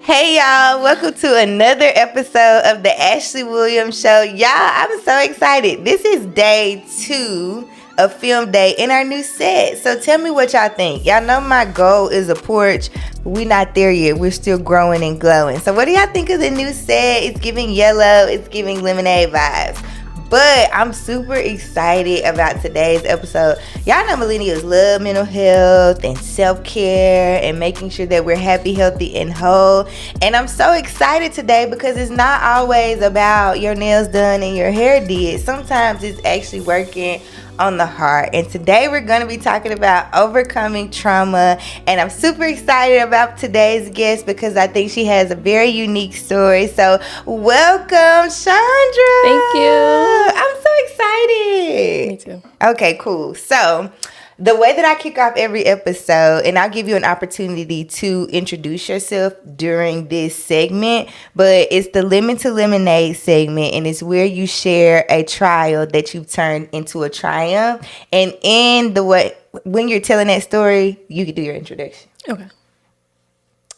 Hey y'all, welcome to another episode of the Ashleigh Williams Show. Y'all, I'm so excited. This is day 2 of film day in our new set. So tell me what y'all think. Y'all know my goal is a porch. We're not there yet. We're still growing and glowing. So what do y'all think of the new set? It's giving yellow. It's giving lemonade vibes. But I'm super excited about today's episode. Y'all know millennials love mental health and self-care and making sure that we're happy, healthy, and whole. And I'm so excited today because it's not always about your nails done and your hair did. Sometimes it's actually working on the heart. And today we're going to be talking about overcoming trauma. And I'm super excited about today's guest because I think she has a very unique story. So welcome, Chandra. Thank you. I'm so excited. Me too. Okay, cool. So the way that I kick off every episode, and I'll give you an opportunity to introduce yourself during this segment, but it's the Lemon to Lemonade segment, and it's where you share a trial that you've turned into a triumph. And in the way, when you're telling that story, you can do your introduction. Okay.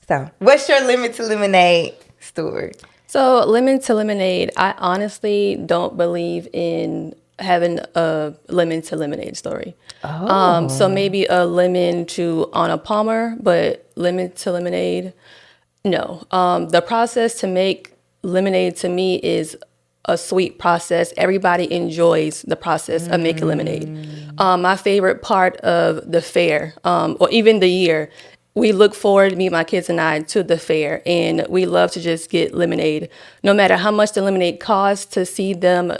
So, what's your Lemon to Lemonade story? So, lemon to lemonade, I honestly don't believe in having a lemon to lemonade story. So maybe a lemon to Anna Palmer, but lemon to lemonade, no. The process to make lemonade to me is a sweet process. Everybody enjoys the process of making lemonade. My favorite part of the fair, or even the year, we look forward, me, my kids, and I, to the fair, and we love to just get lemonade. No matter how much the lemonade costs, to see them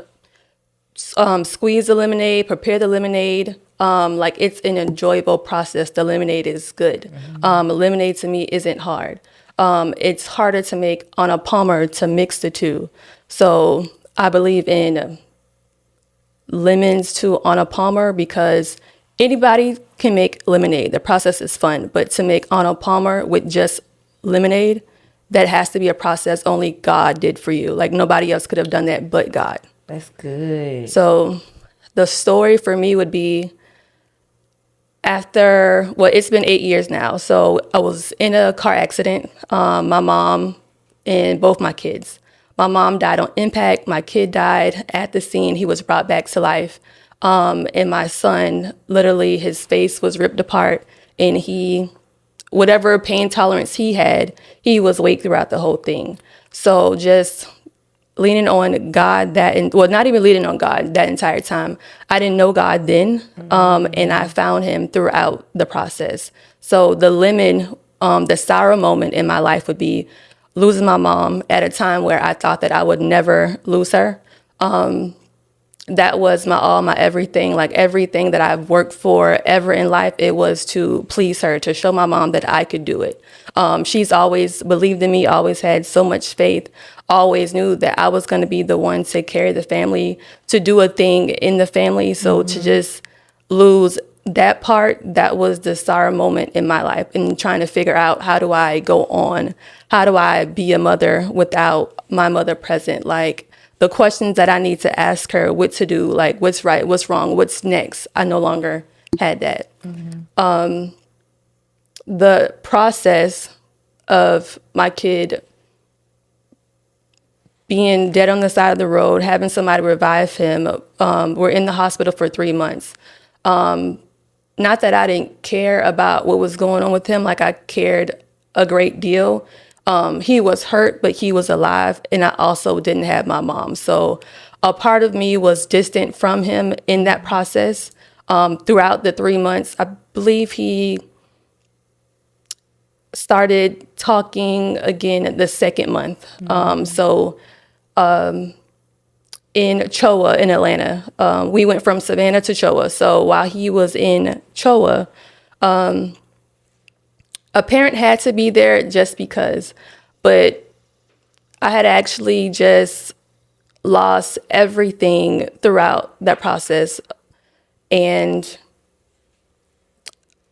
squeeze the lemonade, prepare the lemonade, like it's an enjoyable process. The lemonade is good. Lemonade to me isn't hard. It's harder to make on a Palmer to mix the two. So I believe in lemons to on a Palmer because anybody can make lemonade. The process is fun, but to make on a Palmer with just lemonade, that has to be a process only God did for you. Like nobody else could have done that but God. That's good. So the story for me would be after, well, it's been 8 years now. So I was in a car accident, my mom and both my kids. My mom died on impact. My kid died at the scene. He was brought back to life. And my son, literally his face was ripped apart and whatever pain tolerance he had, he was awake throughout the whole thing. So just leaning on God not even leaning on God that entire time. I didn't know God then, and I found him throughout the process. So the lemon, the sour moment in my life would be losing my mom at a time where I thought that I would never lose her. That was my all, my everything, like everything that I've worked for ever in life. It was to please her, to show my mom that I could do it. She's always believed in me, always had so much faith, always knew that I was going to be the one to carry the family, to do a thing in the family. So to just lose that part, that was the sour moment in my life, and trying to figure out how do I go on? How do I be a mother without my mother present? Like, the questions that I need to ask her, what to do, like what's right, what's wrong, what's next. I no longer had that. The process of my kid being dead on the side of the road, having somebody revive him, we're in the hospital for 3 months. Not that I didn't care about what was going on with him, like I cared a great deal. He was hurt, but he was alive, and I also didn't have my mom. So a part of me was distant from him in that process. Throughout the 3 months, I believe he started talking again the second month. In Choa in Atlanta, we went from Savannah to Choa. So while he was in Choa, a parent had to be there just because, but I had actually just lost everything throughout that process. And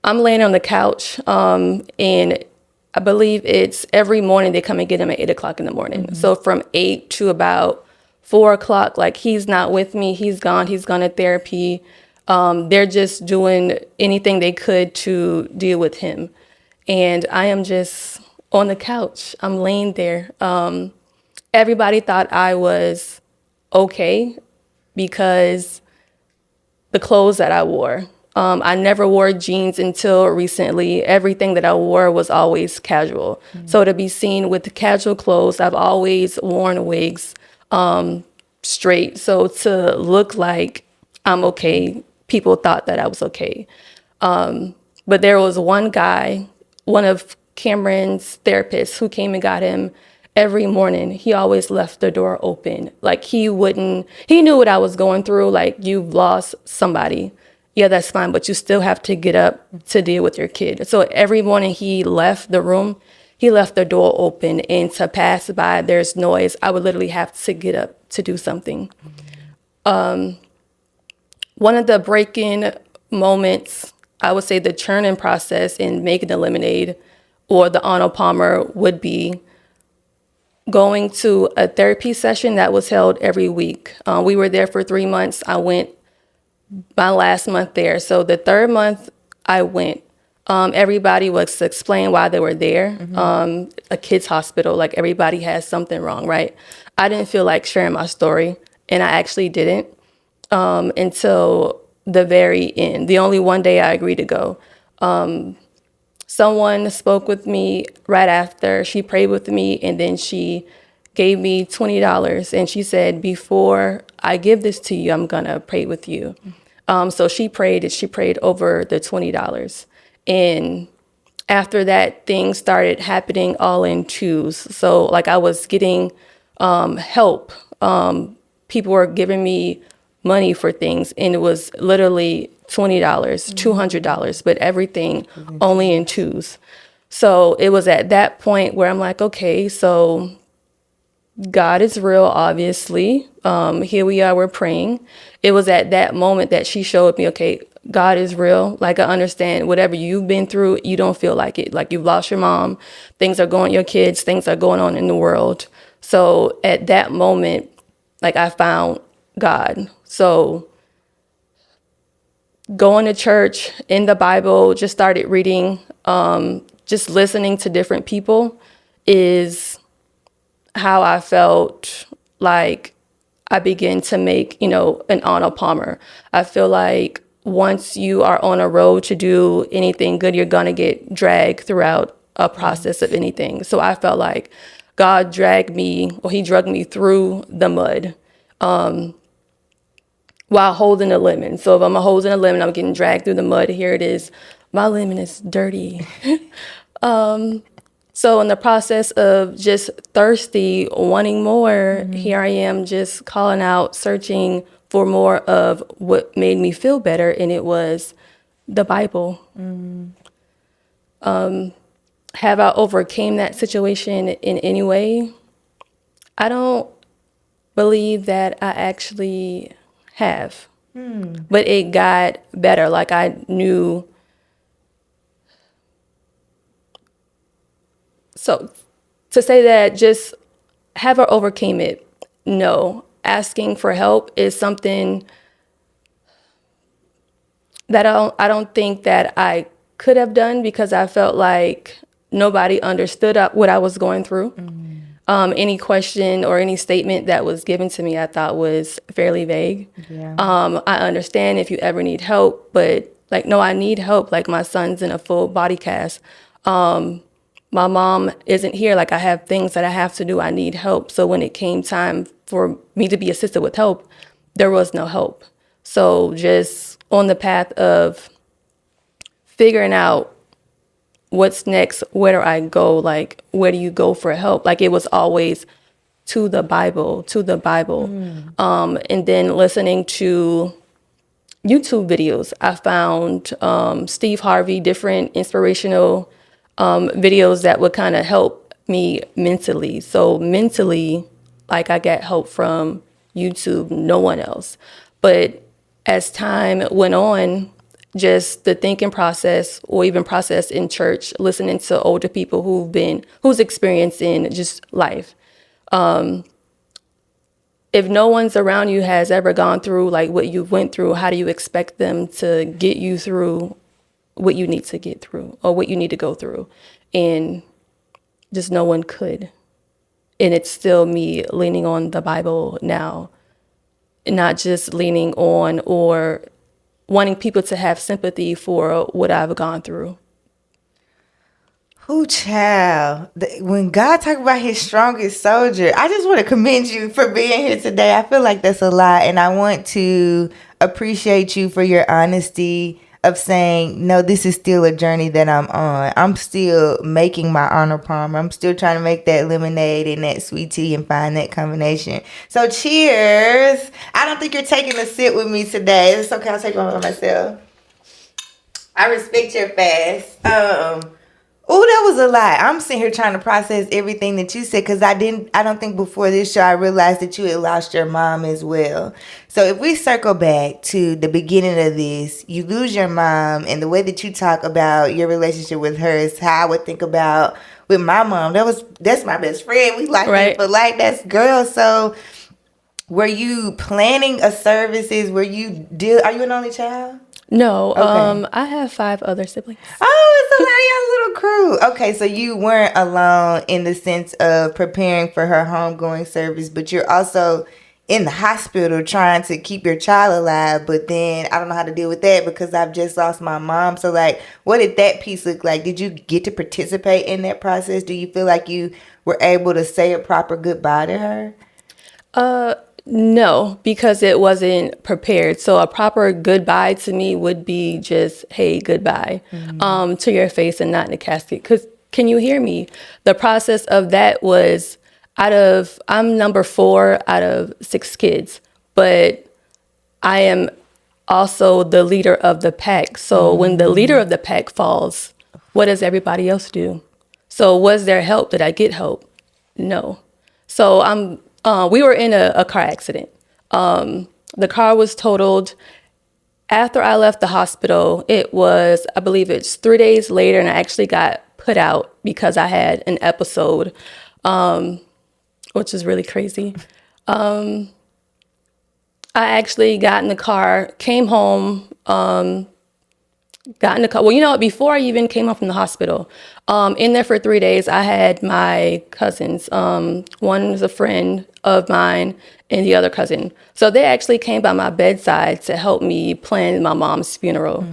I'm laying on the couch, and I believe it's every morning they come and get him at 8 o'clock in the morning. So from 8 to about 4 o'clock, like he's not with me, he's gone to therapy. They're just doing anything they could to deal with him. And I am just on the couch. I'm laying there. Everybody thought I was okay because the clothes that I wore. I never wore jeans until recently. Everything that I wore was always casual. So to be seen with the casual clothes, I've always worn wigs straight. So to look like I'm okay, people thought that I was okay. But there was one guy, one of Cameron's therapists, who came and got him every morning. He always left the door open. Like he knew what I was going through. Like, you've lost somebody. Yeah, that's fine, but you still have to get up to deal with your kid. So every morning he left the room, he left the door open, and to pass by, there's noise, I would literally have to get up to do something. One of the breaking moments, I would say the churning process in making the lemonade or the Arnold Palmer would be going to a therapy session that was held every week. We were there for 3 months. I went my last month there. So the third month I went, everybody was to explain why they were there. A kid's hospital, like everybody has something wrong, right? I didn't feel like sharing my story, and I actually didn't until the very end. The only one day I agreed to go. Someone spoke with me right after. She prayed with me, and then she gave me $20, and she said, before I give this to you, I'm gonna pray with you. So she prayed over the $20. And after that, things started happening all in twos. So like I was getting help. People were giving me money for things, and it was literally $20, $200, but everything only in twos. So it was at that point where I'm like, okay, so God is real, obviously. Here we are, we're praying. It was at that moment that she showed me, okay, God is real. Like, I understand whatever you've been through, you don't feel like it. Like, you've lost your mom, things are going, your kids, things are going on in the world. So at that moment, like, I found God. So going to church, in the Bible, just started reading, just listening to different people is how I felt like I began to make, an Arnold Palmer. I feel like once you are on a road to do anything good, you're going to get dragged throughout a process of anything. So I felt like God he dragged me through the mud while holding a lemon. So if I'm holding a lemon, I'm getting dragged through the mud. Here it is. My lemon is dirty. So in the process of just thirsty, wanting more, here I am just calling out, searching for more of what made me feel better, and it was the Bible. Have I overcame that situation in any way? I don't believe that I actually have, but it got better. Like, I knew. So to say that just have I overcame it? No. Asking for help is something that I don't think that I could have done, because I felt like nobody understood what I was going through. Any question or any statement that was given to me, I thought was fairly vague. Yeah. I understand if you ever need help, but like, no, I need help. Like, my son's in a full body cast. My mom isn't here. Like, I have things that I have to do. I need help. So when it came time for me to be assisted with help, there was no help. So just on the path of figuring out what's next, where do I go? Like, where do you go for help? Like, it was always to the Bible. And then listening to YouTube videos. I found Steve Harvey, different inspirational videos that would kind of help me mentally. So mentally, like, I got help from YouTube, no one else. But as time went on, just the thinking process, or even process in church, listening to older people who's experiencing just life. If no one's around you has ever gone through like what you went through, how do you expect them to get you through what you need to get through or what you need to go through? And just no one could. And it's still me leaning on the Bible now, not just leaning on or wanting people to have sympathy for what I've gone through. Who child? When God talk about his strongest soldier, I just want to commend you for being here today. I feel like that's a lot, and I want to appreciate you for your honesty of saying, no, this is still a journey that I'm on. I'm still making my honor palmer. I'm still trying to make that lemonade and that sweet tea and find that combination. So cheers. I don't think you're taking a sip with me today. It's okay. I'll take one by myself. I respect your fast. Oh, that was a lot. I'm sitting here trying to process everything that you said because I don't think before this show I realized that you had lost your mom as well. So if we circle back to the beginning of this, you lose your mom, and the way that you talk about your relationship with her is how I would think about with my mom. That's my best friend. We like Right. it, but like that's girl. So were you planning a services? Are you an only child? No, Okay. I have 5 other siblings. Oh, it's a lot of y'all little crew. Okay, so you weren't alone in the sense of preparing for her homegoing service, but you're also in the hospital trying to keep your child alive. But then I don't know how to deal with that because I've just lost my mom. So, like, what did that piece look like? Did you get to participate in that process? Do you feel like you were able to say a proper goodbye to her? No, because it wasn't prepared. So a proper goodbye to me would be just, hey, goodbye, to your face and not in a casket. Because can you hear me? The process of that was I'm number 4 out of 6 kids, but I am also the leader of the pack. So when the leader of the pack falls, what does everybody else do? So was there help? Did I get help? No. So we were in a car accident. The car was totaled. After I left the hospital, I believe it's 3 days later, and I actually got put out because I had an episode, which is really crazy. I actually got in the car, came home, got in the car. Well, you know what? Before I even came home from the hospital, in there for 3 days, I had my cousins. One was a friend of mine and the other cousin. So they actually came by my bedside to help me plan my mom's funeral.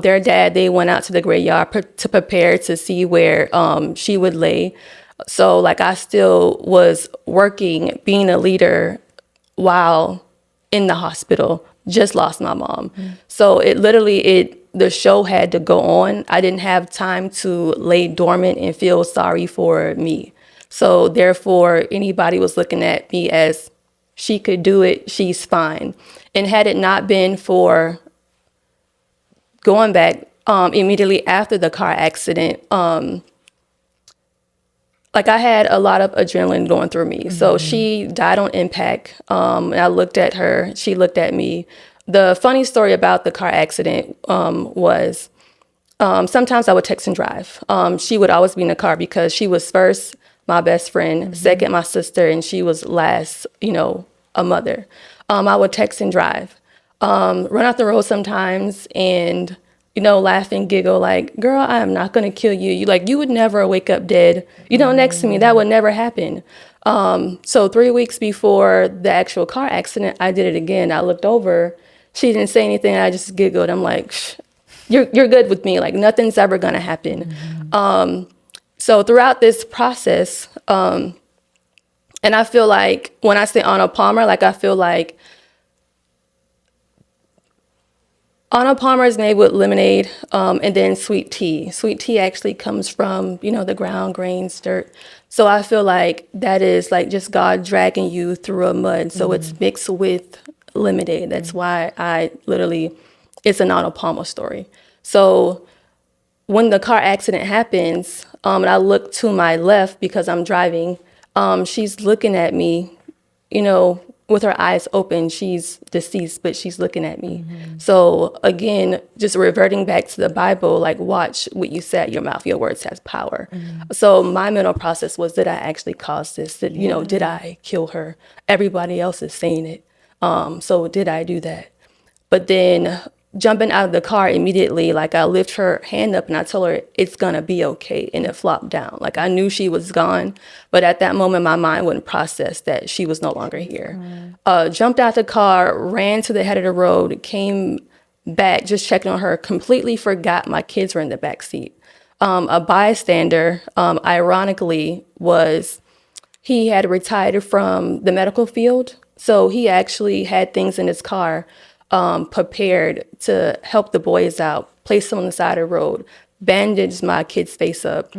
Their dad, they went out to the graveyard to prepare to see where she would lay. So like I still was working, being a leader while in the hospital, just lost my mom. So the show had to go on. I didn't have time to lay dormant and feel sorry for me. So therefore, anybody was looking at me as she could do it, she's fine. And had it not been for going back immediately after the car accident, like I had a lot of adrenaline going through me. So she died on impact. And I looked at her, she looked at me. The funny story about the car accident was sometimes I would text and drive. She would always be in the car because she was first my best friend, second my sister, and she was last, a mother. I would text and drive, run out the road sometimes and laugh and giggle like, girl, I am not going to kill you. You would never wake up dead, next to me. That would never happen. So 3 weeks before the actual car accident, I did it again. I looked over. She didn't say anything. I just giggled. I'm like, you're good with me. Like nothing's ever going to happen. So throughout this process, and I feel like when I say Arnold Palmer, like I feel like Arnold Palmer is made with lemonade and then sweet tea. Sweet tea actually comes from, the ground, grains, dirt. So I feel like that is like just God dragging you through a mud. So it's mixed with lemonade. That's why it's an Arnold Palmer story. So when the car accident happens, and I look to my left because I'm driving, she's looking at me, with her eyes open. She's deceased, but she's looking at me. So again, just reverting back to the Bible, like watch what you say out your mouth. Your words has power. So my mental process was, did I actually cause this? Did I kill her? Everybody else is saying it. So did I do that? But then jumping out of the car immediately, like I lift her hand up and I told her it's gonna be okay, and it flopped down. Like I knew she was gone, but at that moment my mind wouldn't process that she was no longer here. Jumped out the car, ran to the head of the road, came back, just checking on her, completely forgot my kids were in the back seat. A bystander, ironically, he had retired from the medical field, so he actually had things in his car prepared to help the boys out, placed them on the side of the road, bandaged my kid's face up.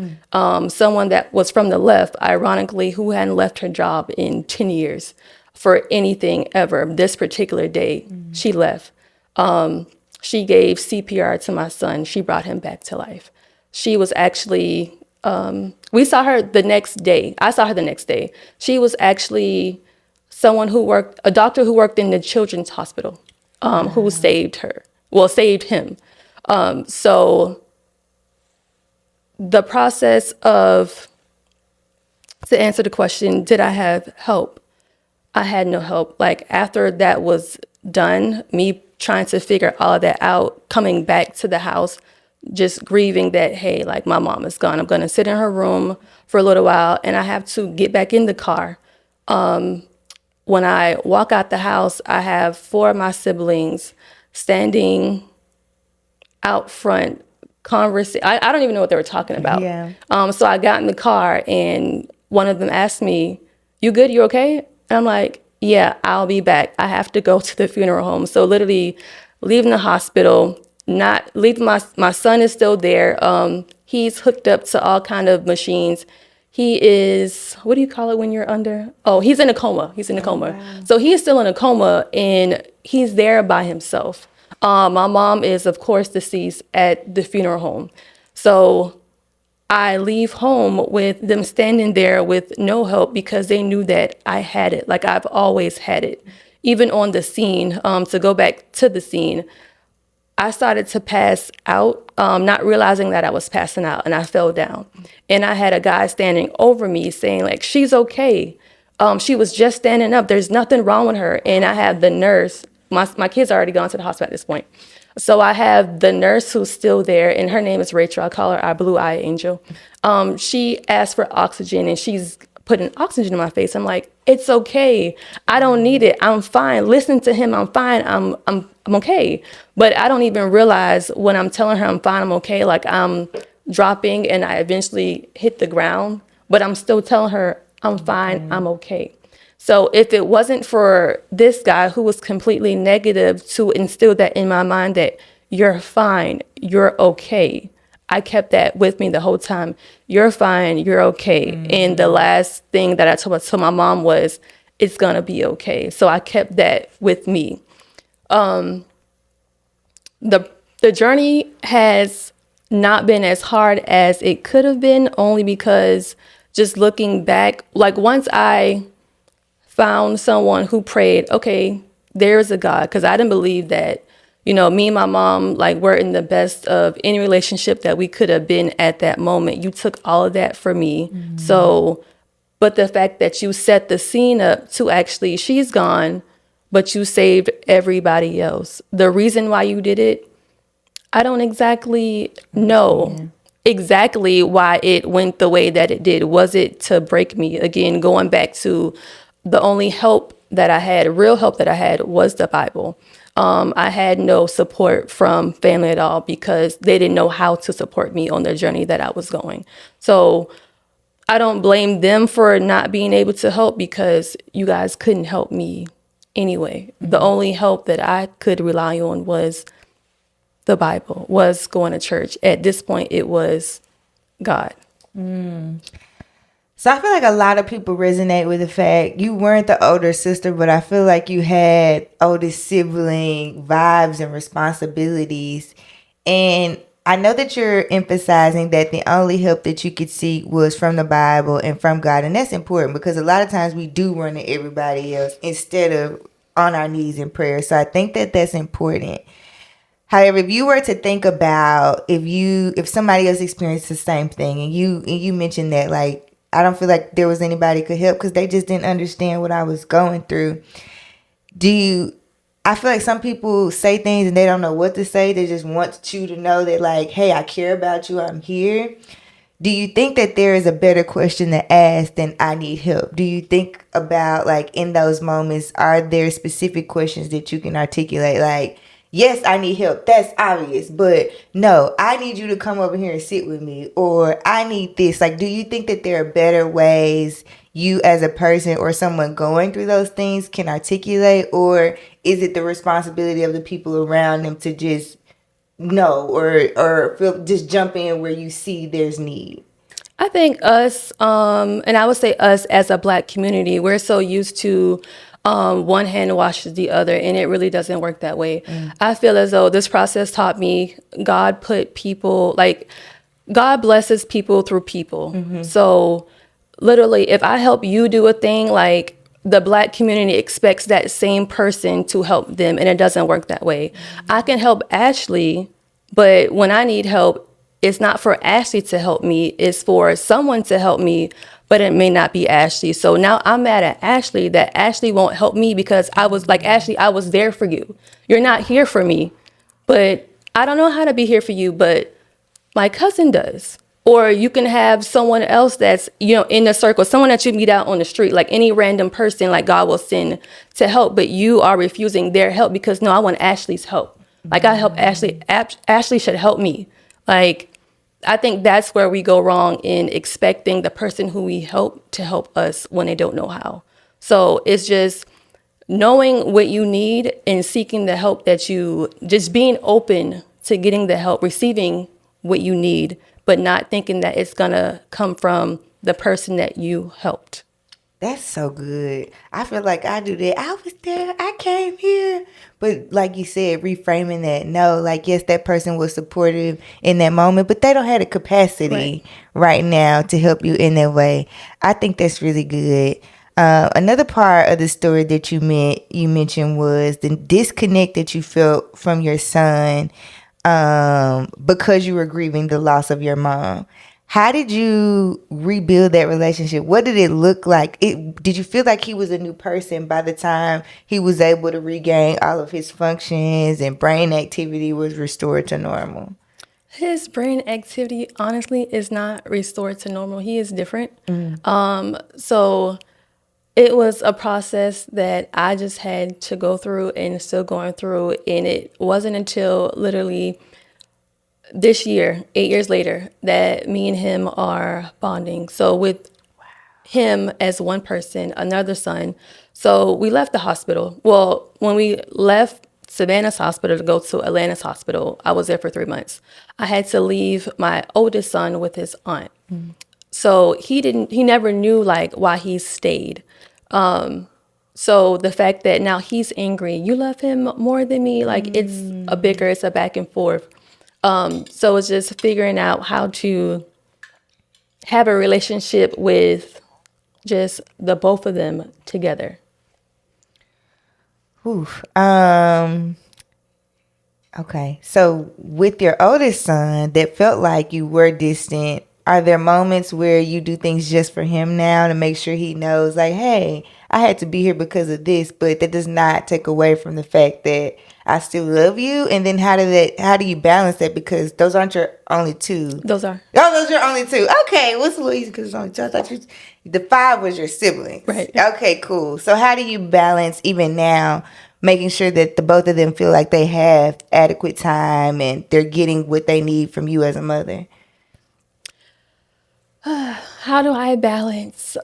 Someone that was from the left, ironically, who hadn't left her job in 10 years for anything ever. This particular day, she left. She gave CPR to my son. She brought him back to life. She was actually, we saw her the next day. I saw her the next day. She was actually a doctor who worked in the children's hospital, who saved him. So the process of, to answer the question, did I have help? I had no help. Like after that was done, me trying to figure all of that out, coming back to the house, just grieving that, hey, like my mom is gone. I'm going to sit in her room for a little while and I have to get back in the car. When I walk out the house, I have 4 of my siblings standing out front, I don't even know what they were talking about. Yeah. So I got in the car and one of them asked me, "You good? You okay?" And I'm like, "Yeah, I'll be back. I have to go to the funeral home." So literally leaving the hospital, not leaving my son is still there. He's hooked up to all kind of machines. He is, what do you call it when you're under? Oh, he's in a coma. He's in a coma. Wow. So he is still in a coma and he's there by himself. My mom is, of course, deceased at the funeral home. So I leave home with them standing there with no help because they knew that I had it. Like I've always had it. Even on the scene, to go back to the scene, I started to pass out, not realizing that I was passing out, and I fell down. And I had a guy standing over me saying, like, "She's okay. She was just standing up. There's nothing wrong with her." And I have the nurse. My kids are already gone to the hospital at this point. So I have the nurse who's still there, and her name is Rachel. I call her our blue eye angel. She asked for oxygen, and she's putting oxygen in my face. I'm like, "It's okay. I don't need it. I'm fine. Listen to him. I'm fine. I'm okay." But I don't even realize when I'm telling her I'm fine, I'm okay, like I'm dropping and I eventually hit the ground, but I'm still telling her I'm fine, I'm okay. So if it wasn't for this guy who was completely negative to instill that in my mind that you're fine, you're okay, I kept that with me the whole time. You're fine, you're okay. And the last thing that I told my mom was, it's gonna be okay. So I kept that with me. The journey has not been as hard as it could have been, only because just looking back, like once I found someone who prayed, okay, there's a God, because I didn't believe that, me and my mom, like, we're in the best of any relationship that we could have been at that moment. You took all of that for me. Mm-hmm. So, but the fact that you set the scene up to actually, she's gone, but you saved everybody else. The reason why you did it, I don't exactly know exactly why it went the way that it did. Was it to break me? Again, going back to the only help that I had, real help that I had, was the Bible. I had no support from family at all because they didn't know how to support me on the journey that I was going. So I don't blame them for not being able to help because you guys couldn't help me anyway. Mm-hmm. The only help that I could rely on was the Bible, was going to church. At this point, it was God. So I feel like a lot of people resonate with the fact you weren't the older sister, but I feel like you had older sibling vibes and responsibilities. And I know that you're emphasizing that the only help that you could seek was from the Bible and from God. And that's important because a lot of times we do run to everybody else instead of on our knees in prayer. So I think that that's important. However, if you were to think about if somebody else experienced the same thing and you mentioned that, like, I don't feel like there was anybody could help because they just didn't understand what I was going through. I feel like some people say things and they don't know what to say. They just want you to know that, like, hey, I care about you. I'm here. Do you think that there is a better question to ask than I need help? Do you think about, like, in those moments, are there specific questions that you can articulate? Like, yes, I need help. That's obvious. But no, I need you to come over here and sit with me. Or I need this. Like, do you think that there are better ways you as a person or someone going through those things can articulate? Or is it the responsibility of the people around them to just know or feel, just jump in where you see there's need? I think us, and I would say us as a Black community, we're so used to one hand washes the other, and it really doesn't work that way. I feel as though this process taught me God put people, like, God blesses people through people. So literally, if I help you do a thing, like, the Black community expects that same person to help them, and it doesn't work that way. I can help Ashleigh, but when I need help, it's not for Ashleigh to help me, it's for someone to help me, but it may not be Ashleigh. So now I'm mad at Ashleigh that Ashleigh won't help me because I was like, Ashleigh, I was there for you. You're not here for me, but I don't know how to be here for you, but my cousin does. Or you can have someone else that's, in the circle, someone that you meet out on the street, like any random person, like God will send to help, but you are refusing their help because, no, I want Ashleigh's help. Like, I help Ashleigh. Ashleigh should help me. Like, I think that's where we go wrong in expecting the person who we help to help us when they don't know how. So it's just knowing what you need and seeking the help that you, just being open to getting the help, receiving what you need, but not thinking that it's gonna come from the person that you helped. That's so good. I feel like I do that. I was there. I came here. But like you said, reframing that. No, like, yes, that person was supportive in that moment, but they don't have the capacity right now to help you in that way. I think that's really good. Another part of the story that you mentioned was the disconnect that you felt from your son because you were grieving the loss of your mom. How did you rebuild that relationship? What did it look like? Did you feel like he was a new person by the time he was able to regain all of his functions and brain activity was restored to normal? His brain activity, honestly, is not restored to normal. He is different. So it was a process that I just had to go through and still going through. And it wasn't until literally this year, 8 years later, that me and him are bonding. So with him as one person, another son. So we left the hospital. Well, when we left Savannah's hospital to go to Atlanta's hospital, I was there for 3 months. I had to leave my oldest son with his aunt. So he never knew, like, why he stayed. So the fact that now he's angry, you love him more than me, like, it's a back and forth. So it's just figuring out how to have a relationship with just the both of them together. Oof. Okay. So with your oldest son that felt like you were distant, are there moments where you do things just for him now to make sure he knows, like, hey, I had to be here because of this, but that does not take away from the fact that I still love you? And then how do you balance that? Because those aren't your only two. Those are. Oh, those are your only two. Okay. What's a little easy because it's only two. I thought the five was your siblings. Right. Okay, cool. So how do you balance even now making sure that the both of them feel like they have adequate time and they're getting what they need from you as a mother? How do I balance?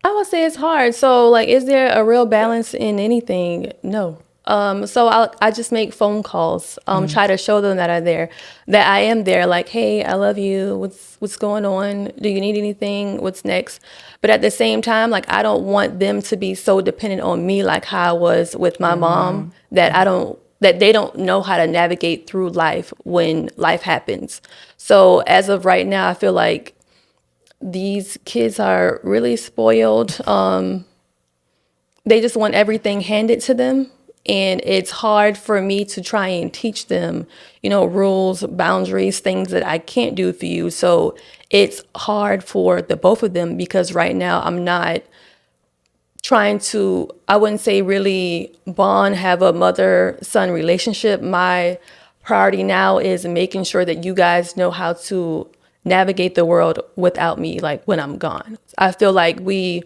I would say it's hard. So, like, is there a real balance in anything? No. So I just make phone calls, try to show them that I am there. Like, hey, I love you. What's going on? Do you need anything? What's next? But at the same time, like, I don't want them to be so dependent on me, like how I was with my mom, that they don't know how to navigate through life when life happens. So as of right now, I feel like these kids are really spoiled. They just want everything handed to them. And it's hard for me to try and teach them, rules, boundaries, things that I can't do for you. So it's hard for the both of them because right now I'm not trying to, I wouldn't say really bond, have a mother-son relationship. My priority now is making sure that you guys know how to navigate the world without me, like when I'm gone. I feel like we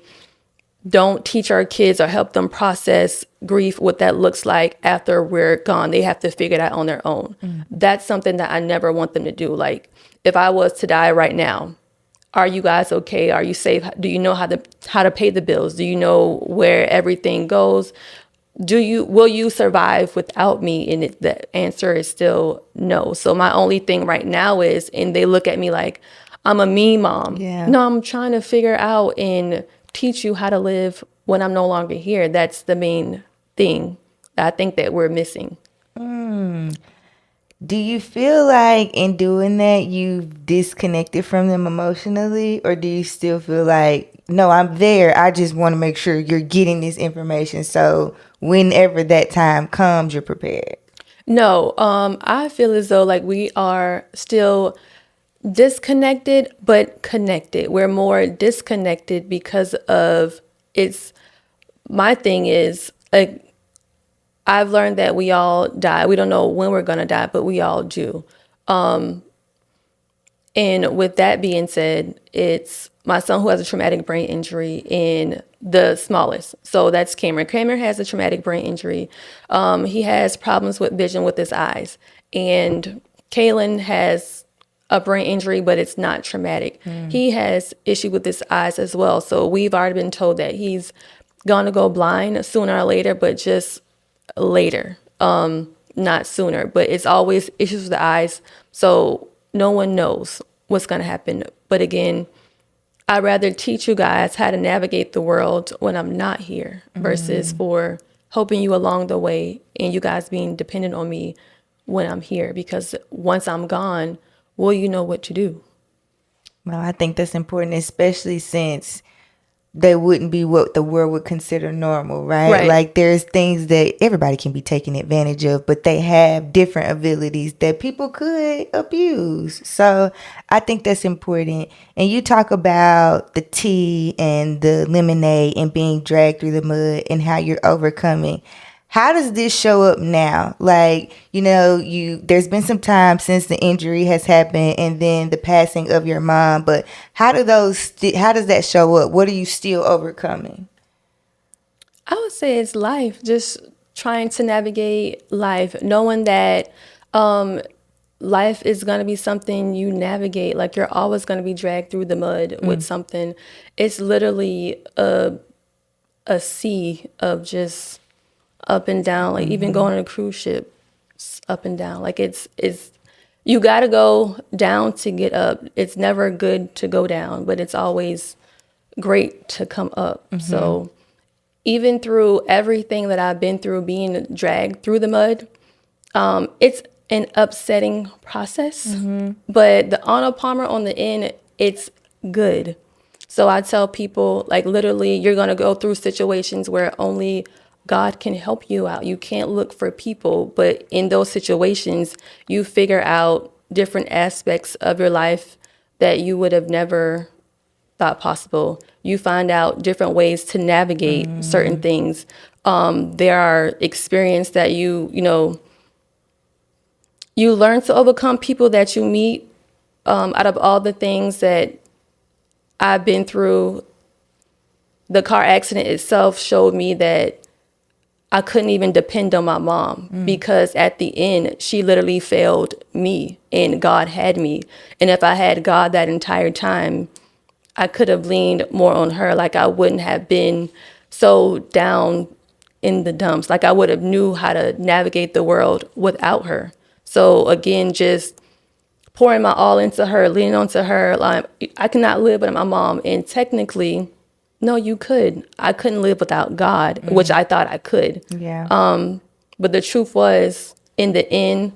don't teach our kids or help them process grief, what that looks like after we're gone. They have to figure it out on their own. That's something that I never want them to do. Like, if I was to die right now, are you guys okay? Are you safe? Do you know how to pay the bills? Do you know where everything goes? Will you survive without me? And the answer is still no. So my only thing right now is, and they look at me like I'm a mean mom. Yeah. No, I'm trying to figure out and teach you how to live when I'm no longer here. That's the main thing that I think that we're missing. Do you feel like in doing that you've disconnected from them emotionally, or do you still feel like, no, I'm there, I just want to make sure you're getting this information so whenever that time comes, you're prepared? No, I feel as though like we are still disconnected but connected. We're more disconnected because of it's my thing is like I've learned that we all die. We don't know when we're gonna die, but we all do. And with that being said, it's my son who has a traumatic brain injury in the smallest. So that's Cameron. Cameron has a traumatic brain injury. He has problems with vision with his eyes. And Kaylin has a brain injury, but it's not traumatic. He has issue with his eyes as well. So we've already been told that he's going to go blind sooner or later, but just later, not sooner. But it's always issues with the eyes. So no one knows what's going to happen. But again, I'd rather teach you guys how to navigate the world when I'm not here versus for helping you along the way and you guys being dependent on me when I'm here. Because once I'm gone, will you know what to do? Well, I think that's important, especially since they wouldn't be what the world would consider normal, right? Right. Like there's things that everybody can be taken advantage of, but they have different abilities that people could abuse. So I think that's important. And you talk about the tea and the lemonade and being dragged through the mud and how you're overcoming. How does this show up now? Like, there's been some time since the injury has happened and then the passing of your mom, but how does that show up? What are you still overcoming? I would say it's life, just trying to navigate life, knowing that life is going to be something you navigate. Like you're always going to be dragged through the mud with something. It's literally a sea of just up and down. Like even going on a cruise ship, it's up and down. Like it's you got to go down to get up. It's never good to go down, but it's always great to come up. So even through everything that I've been through, being dragged through the mud, it's an upsetting process. But the Arnold Palmer on the end, it's good. So I tell people, like literally, you're gonna go through situations where only God can help you out. You can't look for people, but in those situations, you figure out different aspects of your life that you would have never thought possible. You find out different ways to navigate certain things. There are experiences that you learn to overcome people that you meet. Out of all the things that I've been through, the car accident itself showed me that I couldn't even depend on my mom because at the end, she literally failed me and God had me. And if I had God that entire time, I could have leaned more on her. Like I wouldn't have been so down in the dumps. Like I would have knew how to navigate the world without her. So again, just pouring my all into her, leaning onto her. Like I cannot live without my mom. And technically, no, you could. I couldn't live without God, which I thought I could. Yeah. But the truth was, in the end,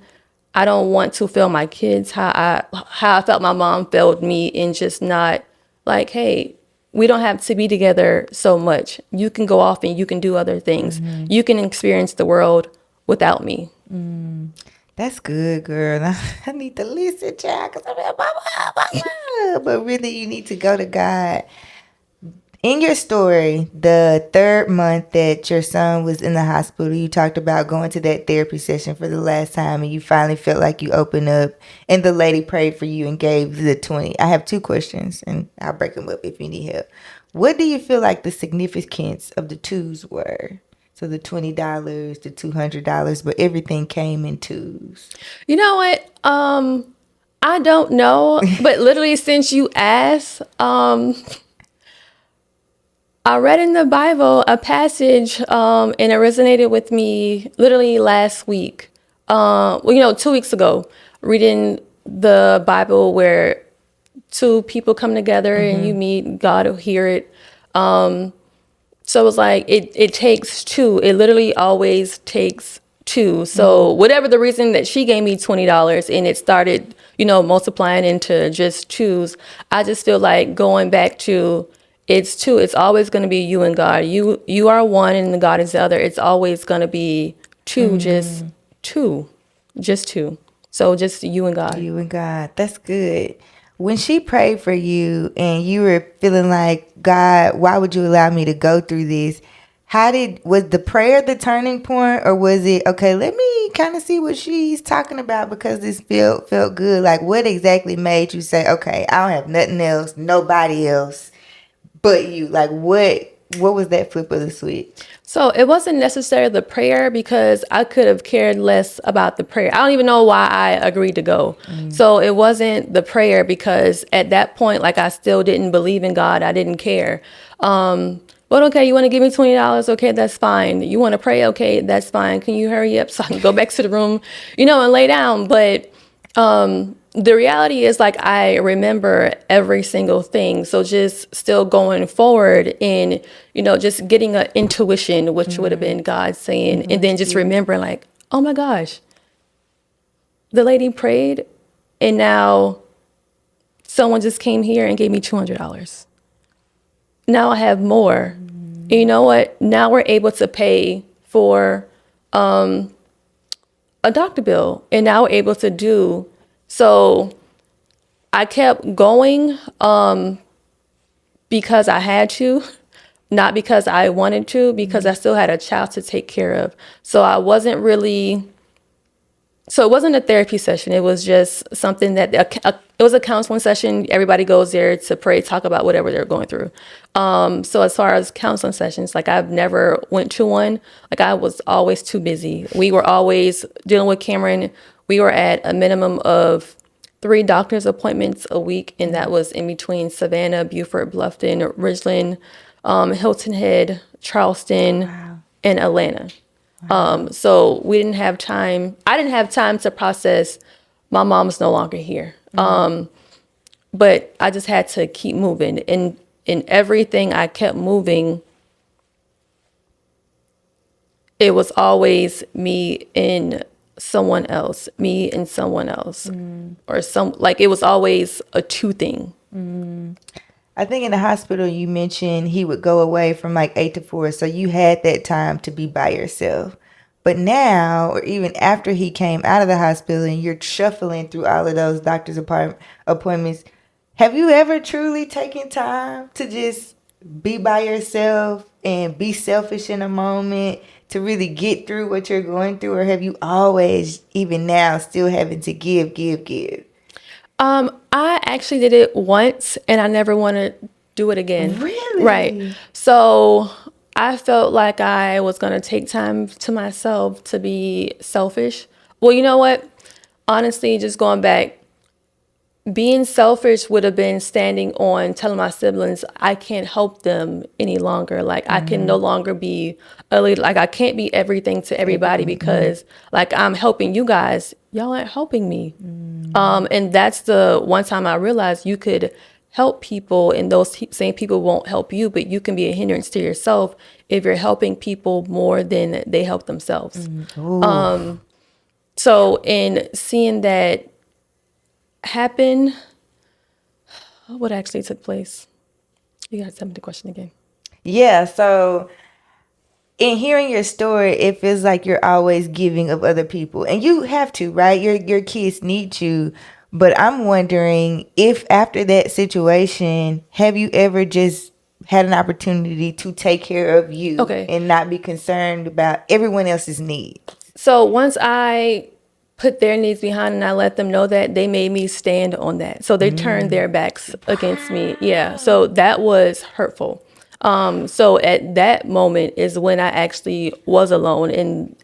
I don't want to fail my kids how I felt my mom failed me, and just not like, hey, we don't have to be together so much. You can go off and you can do other things. You can experience the world without me. That's good, girl. I need to listen, child, because I'm like, mama. But really, you need to go to God. In your story, the third month that your son was in the hospital, you talked about going to that therapy session for the last time and you finally felt like you opened up and the lady prayed for you and gave the 20. I have two questions and I'll break them up if you need help. What do you feel like the significance of the twos were? So the $20, the $200, but everything came in twos. You know what? I don't know, but literally since you asked, I read in the Bible a passage, and it resonated with me literally last week. 2 weeks ago, reading the Bible where two people come together and you meet, God will hear it. So it was like, it takes two. It literally always takes two. So whatever the reason that she gave me $20 and it started, multiplying into just twos, I just feel like going back to it's two. It's always going to be you and God. You are one and God is the other. It's always going to be two, just two, just two. So just you and God. You and God. That's good. When she prayed for you and you were feeling like, God, why would you allow me to go through this? Was the prayer the turning point, or was it, okay, let me kind of see what she's talking about because this felt good? Like, what exactly made you say, okay, I don't have nothing else, nobody else but you? Like, what was that flip of the switch? So it wasn't necessarily the prayer because I could have cared less about the prayer. I don't even know why I agreed to go. So it wasn't the prayer because at that point, like I still didn't believe in God. I didn't care. But okay, you want to give me $20? Okay, that's fine. You want to pray? Okay, that's fine. Can you hurry up so I can go back to the room, and lay down? But the reality is, like, I remember every single thing. So just still going forward and, just getting an intuition, which would have been God saying, and then just remembering like, oh my gosh, the lady prayed and now someone just came here and gave me $200. Now I have more. And you know what? Now we're able to pay for a doctor bill, and now we're able to do. So I kept going because I had to, not because I wanted to, because I still had a child to take care of. So it wasn't a therapy session. It was just something that it was a counseling session. Everybody goes there to pray, talk about whatever they're going through. So as far as counseling sessions, like I've never went to one. Like I was always too busy. We were always dealing with Cameron. We were at a minimum of 3 doctor's appointments a week, and that was in between Savannah, Beaufort, Bluffton, Ridgeland, Hilton Head, Charleston, and Atlanta. So we didn't have time. I didn't have time to process my mom's no longer here. But I just had to keep moving. And in everything I kept moving, it was always me and someone else, or it was always a two thing. I think in the hospital you mentioned he would go away from like 8 to 4, so you had that time to be by yourself. But now, or even after he came out of the hospital and you're shuffling through all of those doctor's appointments, have you ever truly taken time to just be by yourself and be selfish in a moment to really get through what you're going through? Or have you always, even now, still having to give? I actually did it once and I never want to do it again. Really? Right. So I felt like I was going to take time to myself to be selfish. Well, you know what? Honestly, just going back, being selfish would have been standing on telling my siblings I can't help them any longer. Like I can no longer be a leader. Like I can't be everything to everybody because like I'm helping you guys. Y'all aren't helping me. And that's the one time I realized you could help people and those same people won't help you, but you can be a hindrance to yourself if you're helping people more than they help themselves. So in seeing that happen, what actually took place? You gotta tell me the question again. Yeah, so in hearing your story, it feels like you're always giving of other people. And you have to, right? Your kids need you. But I'm wondering if after that situation, have you ever just had an opportunity to take care of you Okay. and not be concerned about everyone else's needs. So once I put their needs behind and I let them know that, they made me stand on that. So they turned their backs against me. Yeah. So that was hurtful. So at that moment is when I actually was alone, and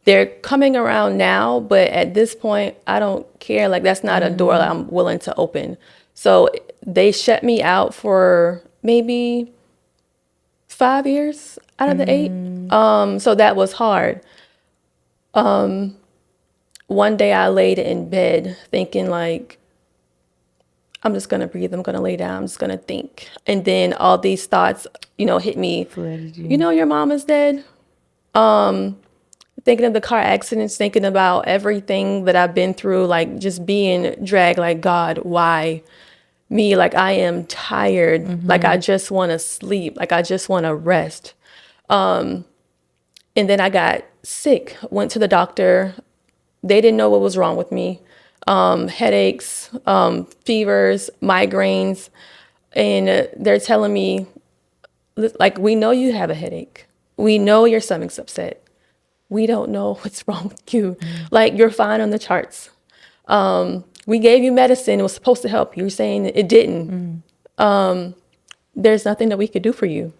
they're coming around now, but at this point, I don't care. Like, that's not a door that I'm willing to open. So they shut me out for maybe 5 years out of the 8. So that was hard. One day I laid in bed thinking like, I'm just gonna breathe. I'm gonna lay down. I'm just gonna think. And then all these thoughts, hit me. Flooded you. You know, your mom is dead. Thinking of the car accidents, thinking about everything that I've been through, like just being dragged, like, God, why me? Like, I am tired. Like, I just want to sleep. Like, I just want to rest. And then I got sick, went to the doctor. They didn't know what was wrong with me. Headaches, fevers, migraines. And they're telling me, like, we know you have a headache. We know your stomach's upset. We don't know what's wrong with you. Like, you're fine on the charts. We gave you medicine. It was supposed to help you. You're saying it didn't. There's nothing that we could do for you.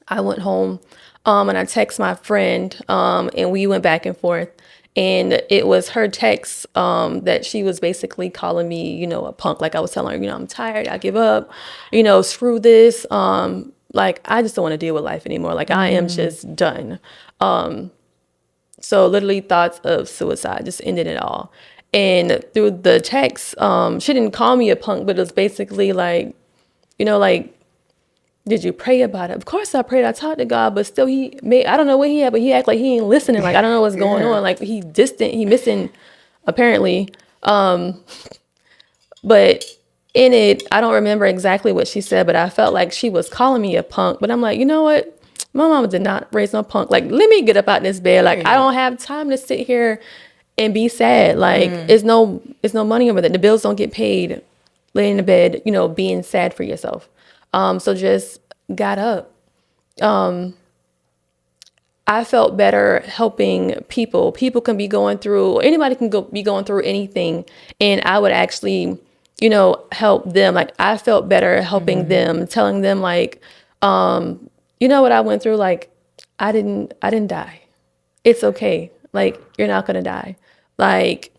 I went home and I texted my friend and we went back and forth. And it was her text that she was basically calling me, a punk. Like, I was telling her, I'm tired. I give up. Screw this. Like, I just don't want to deal with life anymore. Like, I am just done. So literally thoughts of suicide just ended it all. And through the text, she didn't call me a punk, but it was basically like, like, did you pray about it? Of course I prayed. I talked to God, but still I don't know what he had, but he act like he ain't listening. Like, I don't know what's going on. Like, he distant, he missing apparently. But in it, I don't remember exactly what she said, but I felt like she was calling me a punk. But I'm like, you know what? My mama did not raise no punk. Like, let me get up out this bed. Like, I don't have time to sit here and be sad. Like, it's no money over there. The bills don't get paid. Laying in the bed, being sad for yourself. So just got up. I felt better helping people. People can be going through, anybody can be going through anything. And I would actually, help them. Like, I felt better helping them, telling them like, what I went through, like, I didn't die. It's okay. Like, you're not going to die. Like,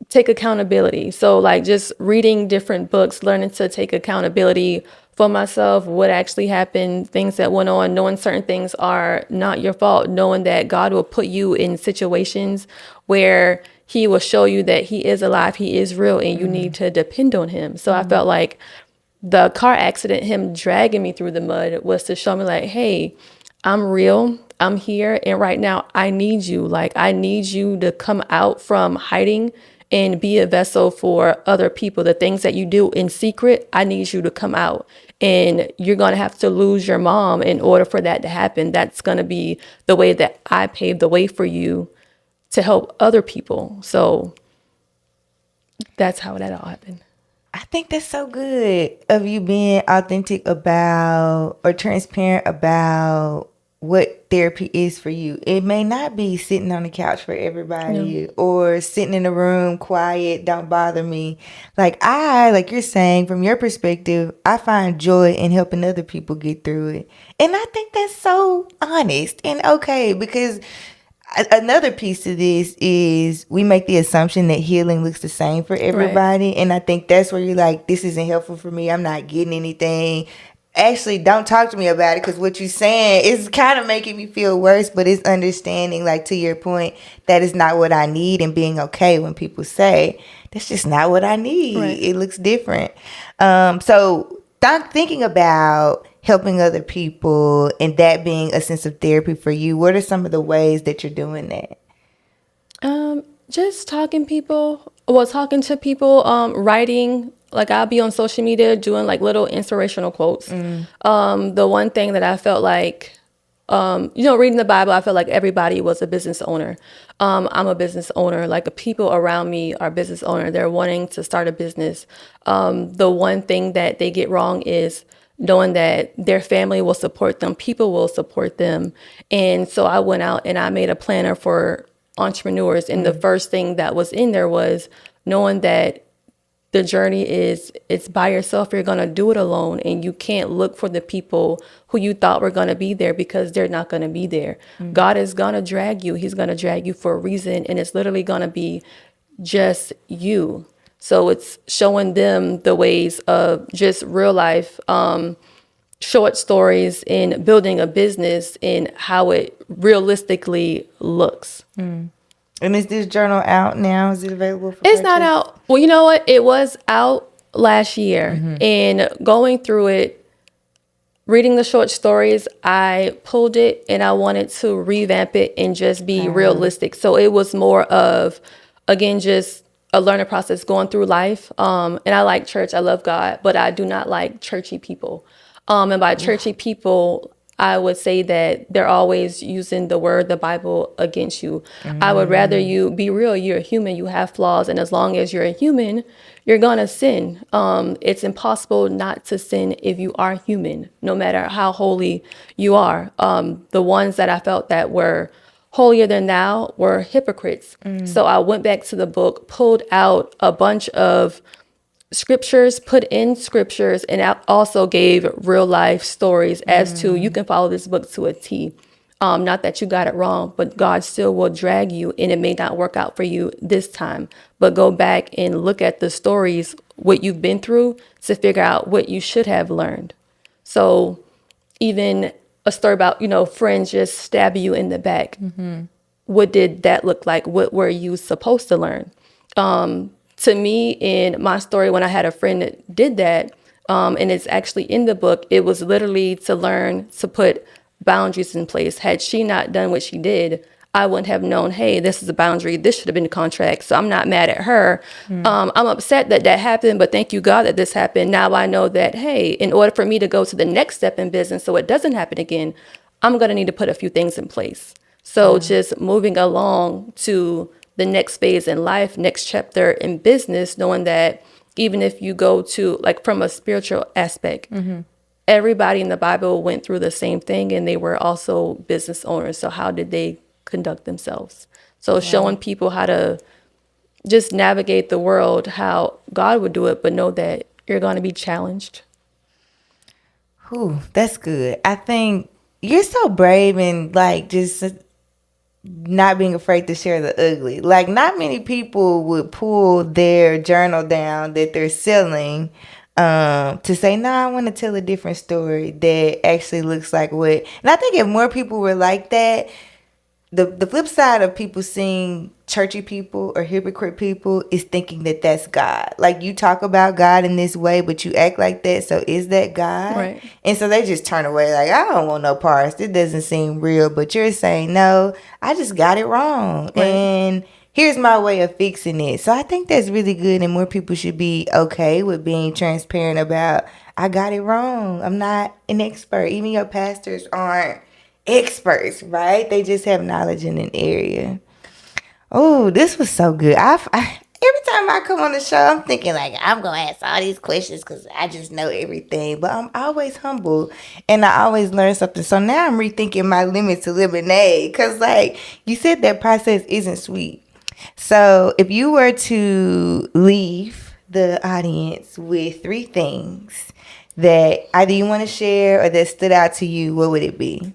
take accountability. So like just reading different books, learning to take accountability for myself, what actually happened, things that went on, knowing certain things are not your fault, knowing that God will put you in situations where he will show you that he is alive, he is real, and you need to depend on him. So I felt like the car accident, him dragging me through the mud, was to show me like, hey, I'm real. I'm here. And right now I need you. Like, I need you to come out from hiding and be a vessel for other people. The things that you do in secret, I need you to come out. And you're going to have to lose your mom in order for that to happen. That's going to be the way that I paved the way for you to help other people. So that's how that all happened. I think that's so good of you being authentic about or transparent about what therapy is for you. It may not be sitting on the couch for everybody or sitting in a room quiet, don't bother me. Like you're saying, from your perspective, I find joy in helping other people get through it. And I think that's so honest and okay, because another piece of this is we make the assumption that healing looks the same for everybody. Right. And I think that's where you're like, this isn't helpful for me. I'm not getting anything. Actually, don't talk to me about it, because what you're saying is kind of making me feel worse, but it's understanding, like, to your point, that is not what I need, and being okay when people say, that's just not what I need. Right. It looks different. So thinking about helping other people and that being a sense of therapy for you, what are some of the ways that you're doing that? Just talking to people, writing. Like, I'll be on social media doing like little inspirational quotes. The one thing that I felt like reading the Bible, I felt like everybody was a business owner. I'm a business owner. Like, the people around me are business owner. They're wanting to start a business. The one thing that they get wrong is knowing that their family will support them, people will support them. And so I went out and I made a planner for entrepreneurs. And the first thing that was in there was knowing that the journey it's by yourself. You're going to do it alone, and you can't look for the people who you thought were going to be there, because they're not going to be there. God is going to drag you. He's going to drag you for a reason, and it's literally going to be just you. So it's showing them the ways of just real life, short stories in building a business and how it realistically looks. And is this journal out now? Is it available for It's purchase? not out. Well, you know what? It was out last year. And going through it, reading the short stories, I pulled it and I wanted to revamp it and just be realistic. So it was more of, again, just a learning process going through life. And I like church. I love God, but I do not like churchy people. And by churchy people, I would say that they're always using the word, the Bible, against you. I would rather you be real. You're a human. You have flaws. And as long as you're a human, you're going to sin. It's impossible not to sin if you are human, no matter how holy you are. The ones that I felt that were holier than thou were hypocrites. So I went back to the book, pulled out a bunch of scriptures, put in scriptures, and I also gave real life stories as to, you can follow this book to a T. Not that you got it wrong, but God still will drag you, and it may not work out for you this time. But go back and look at the stories, what you've been through, to figure out what you should have learned. So even a story about, friends just stab you in the back. What did that look like? What were you supposed to learn? To me, in my story, when I had a friend that did that, and it's actually in the book, it was literally to learn to put boundaries in place. Had she not done what she did, I wouldn't have known, hey, this is a boundary. This should have been a contract. So I'm not mad at her. I'm upset that that happened, but thank you, God, that this happened. Now I know that, hey, in order for me to go to the next step in business so it doesn't happen again, I'm going to need to put a few things in place. So just moving along to the next phase in life, next chapter in business, knowing that even if you go to, like, from a spiritual aspect, everybody in the Bible went through the same thing, and they were also business owners. So how did they conduct themselves? So showing people how to just navigate the world, how God would do it, but know that you're going to be challenged. Whew, that's good. I think you're so brave and, like, just not being afraid to share the ugly. Like, not many people would pull their journal down that they're selling to say, no, I want to tell a different story that actually looks like what. And I think if more people were like that, the flip side of people seeing churchy people or hypocrite people is thinking that that's God. Like, you talk about God in this way, but you act like that. So is that God? Right. And so they just turn away like, I don't want no parts. This doesn't seem real. But you're saying, no, I just got it wrong. Right. And here's my way of fixing it. So I think that's really good. And more people should be okay with being transparent about, I got it wrong. I'm not an expert. Even your pastors aren't experts, right? They just have knowledge in an area. Oh, this was so good. Every time I come on the show, I'm thinking like, I'm going to ask all these questions because I just know everything. But I'm always humble and I always learn something. So now I'm rethinking my limits to lemonade because, like you said, that process isn't sweet. So if you were to leave the audience with 3 things that either you want to share or that stood out to you, what would it be?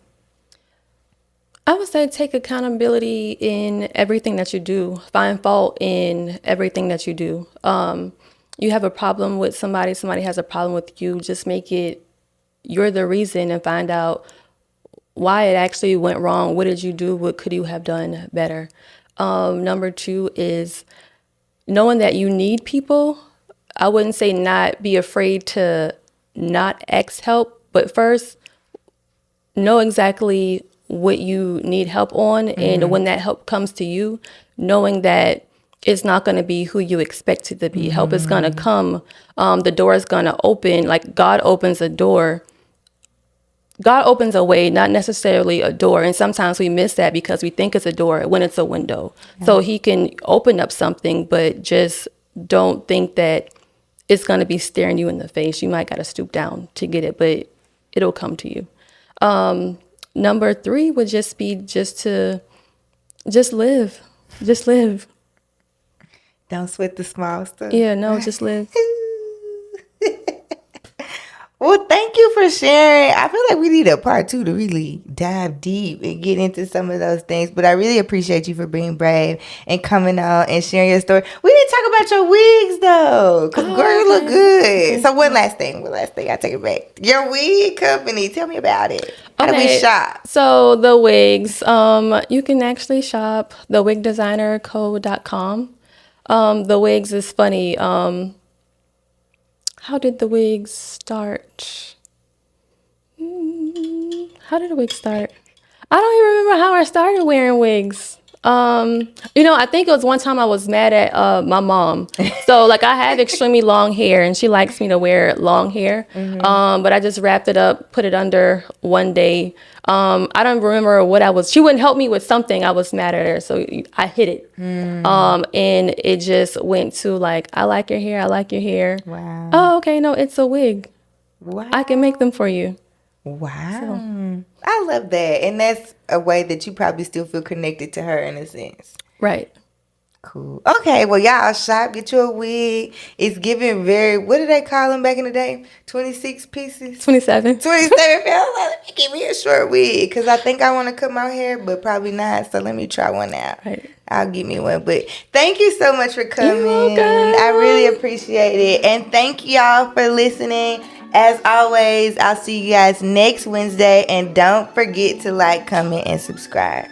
I would say take accountability in everything that you do. Find fault in everything that you do. You have a problem with somebody has a problem with you. Just make it you're the reason and find out why it actually went wrong. What did you do? What could you have done better? Number 2 is knowing that you need people. I wouldn't say not be afraid to not ask help, but first know exactly what you need help on. And when that help comes to you, knowing that it's not going to be who you expect it to be. Help is going to come. The door is going to open. Like, God opens a door God opens a way, not necessarily a door. And sometimes we miss that because we think it's a door when it's a window. So he can open up something, but just don't think that it's going to be staring you in the face. You might got to stoop down to get it, but it'll come to you. Number 3 would just be just live. Just live. Don't sweat the small stuff. Yeah, no, just live. Well, thank you for sharing. I feel like we need a part 2 to really dive deep and get into some of those things. But I really appreciate you for being brave and coming out and sharing your story. We didn't talk about your wigs though, because girl, you look good. So one last thing, I take it back. Your wig company, tell me about it. How do we shop? So the wigs, you can actually shop thewigdesignerco.com. The wigs is funny. How did the wigs start? How did the wigs start? I don't even remember how I started wearing wigs. I think it was one time I was mad at my mom. So like I have extremely long hair and she likes me to wear long hair. But I just wrapped it up, put it under one day. I don't remember she wouldn't help me with something. I was mad at her. So I hid it. And it just went to like, I like your hair. I like your hair. Wow. Oh, okay. No, it's a wig. Wow. I can make them for you. Wow. So. I love that. And that's a way that you probably still feel connected to her in a sense. Right. Cool. Okay, well, y'all shop, get you a wig. It's giving what did they call them back in the day? 26 pieces? 27. 27 pounds. Let me give me a short wig because I think I want to cut my hair, but probably not. So let me try one out. Right. I'll get me one. But thank you so much for coming. You're welcome. I really appreciate it. And thank y'all for listening. As always, I'll see you guys next Wednesday. And don't forget to like, comment, and subscribe.